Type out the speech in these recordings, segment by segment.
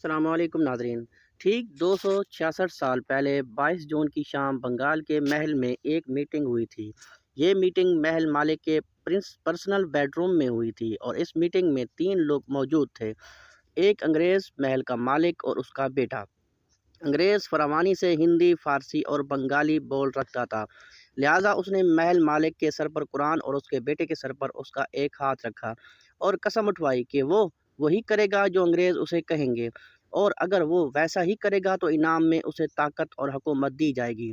السلام علیکم ناظرین۔ ٹھیک 266 سال پہلے 22 جون کی شام بنگال کے محل میں ایک میٹنگ ہوئی تھی۔ یہ میٹنگ محل مالک کے پرسنل بیڈ روم میں ہوئی تھی اور اس میٹنگ میں 3 لوگ موجود تھے، ایک انگریز، محل کا مالک اور اس کا بیٹا۔ انگریز فراوانی سے ہندی، فارسی اور بنگالی بول رکھتا تھا، لہٰذا اس نے محل مالک کے سر پر قرآن اور اس کے بیٹے کے سر پر اس کا ایک ہاتھ رکھا اور قسم اٹھوائی کہ وہ وہی کرے گا جو انگریز اسے کہیں گے، اور اگر وہ ویسا ہی کرے گا تو انعام میں اسے طاقت اور حکومت دی جائے گی۔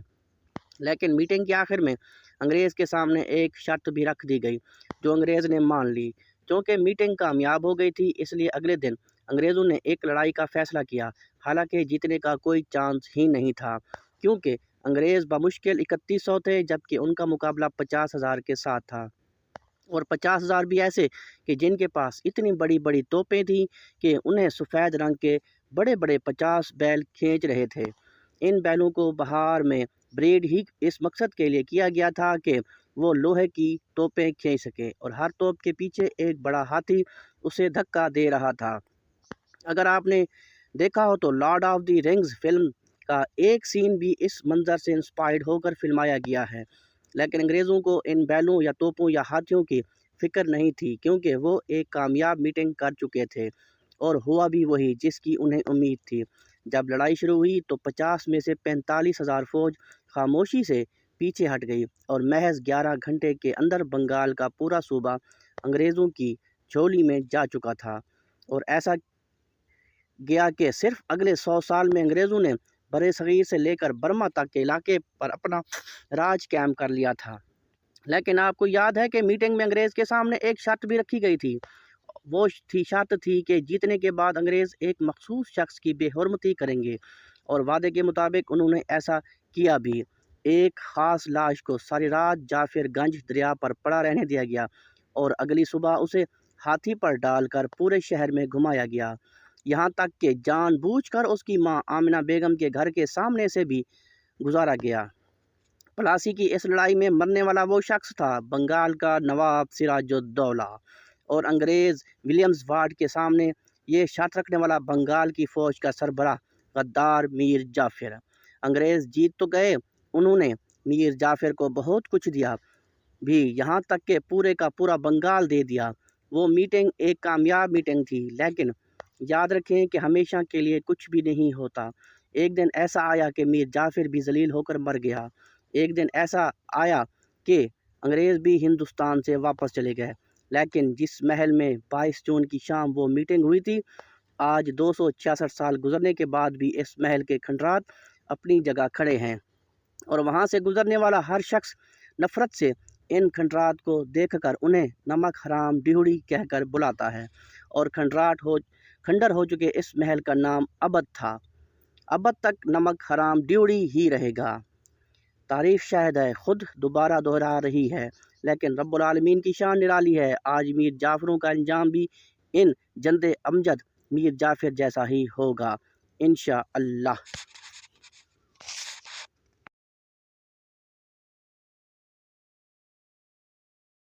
لیکن میٹنگ کے آخر میں انگریز کے سامنے ایک شرط بھی رکھ دی گئی جو انگریز نے مان لی۔ چونکہ میٹنگ کامیاب ہو گئی تھی، اس لیے اگلے دن انگریزوں نے ایک لڑائی کا فیصلہ کیا، حالانکہ جیتنے کا کوئی چانس ہی نہیں تھا، کیونکہ انگریز بمشکل 3100 تھے جبکہ ان کا مقابلہ 50,000 کے ساتھ تھا، اور 50,000 بھی ایسے کہ جن کے پاس اتنی بڑی بڑی توپیں تھیں کہ انہیں سفید رنگ کے بڑے بڑے 50 بیل کھینچ رہے تھے۔ ان بیلوں کو بہار میں بریڈ ہی اس مقصد کے لیے کیا گیا تھا کہ وہ لوہے کی توپیں کھینچ سکے، اور ہر توپ کے پیچھے ایک بڑا ہاتھی اسے دھکا دے رہا تھا۔ اگر آپ نے دیکھا ہو تو Lord of the Rings film کا ایک سین بھی اس منظر سے انسپائرڈ ہو کر فلمایا گیا ہے، لیکن انگریزوں کو ان بیلوں یا توپوں یا ہاتھیوں کی فکر نہیں تھی، کیونکہ وہ ایک کامیاب میٹنگ کر چکے تھے اور ہوا بھی وہی جس کی انہیں امید تھی۔ جب لڑائی شروع ہوئی تو 50 میں سے 45,000 فوج خاموشی سے پیچھے ہٹ گئی، اور محض 11 گھنٹے کے اندر بنگال کا پورا صوبہ انگریزوں کی جھولی میں جا چکا تھا، اور ایسا گیا کہ صرف اگلے 100 سال میں انگریزوں نے برِ صغیر سے لے کر برما تک کے علاقے پر اپنا راج قائم کر لیا تھا۔ لیکن آپ کو یاد ہے کہ میٹنگ میں انگریز کے سامنے ایک شرط بھی رکھی گئی تھی۔ وہ شرط تھی کہ جیتنے کے بعد انگریز ایک مخصوص شخص کی بے حرمتی کریں گے، اور وعدے کے مطابق انہوں نے ایسا کیا بھی۔ ایک خاص لاش کو ساری رات جعفر گنج دریا پر پڑا رہنے دیا گیا، اور اگلی صبح اسے ہاتھی پر ڈال کر پورے شہر میں گھمایا گیا، یہاں تک کہ جان بوجھ کر اس کی ماں آمنہ بیگم کے گھر کے سامنے سے بھی گزارا گیا۔ پلاسی کی اس لڑائی میں مرنے والا وہ شخص تھا بنگال کا نواب سراج الدولہ، اور انگریز ولیمز وارڈ کے سامنے یہ شرط رکھنے والا بنگال کی فوج کا سربراہ غدار میر جعفر۔ انگریز جیت تو گئے، انہوں نے میر جعفر کو بہت کچھ دیا بھی، یہاں تک کہ پورے کا پورا بنگال دے دیا۔ وہ میٹنگ ایک کامیاب میٹنگ تھی، لیکن یاد رکھیں کہ ہمیشہ کے لیے کچھ بھی نہیں ہوتا۔ ایک دن ایسا آیا کہ میر جعفر بھی ذلیل ہو کر مر گیا۔ ایک دن ایسا آیا کہ انگریز بھی ہندوستان سے واپس چلے گئے، لیکن جس محل میں 22 جون کی شام وہ میٹنگ ہوئی تھی، آج 266 سال گزرنے کے بعد بھی اس محل کے کھنڈرات اپنی جگہ کھڑے ہیں، اور وہاں سے گزرنے والا ہر شخص نفرت سے ان کھنڈرات کو دیکھ کر انہیں نمک حرام ڈیوڑی کہہ کر بلاتا ہے، اور کھنڈر ہو چکے اس محل کا نام ابد تھا۔ ابد تک نمک حرام ڈیوڑی ہی رہے گا۔ تعریف شاید ہے خود دوبارہ دہرا رہی ہے، لیکن رب العالمین کی شان نرالی ہے۔ آج میر جعفروں کا انجام بھی ان جندے امجد میر جعفر جیسا ہی ہوگا، انشاءاللہ۔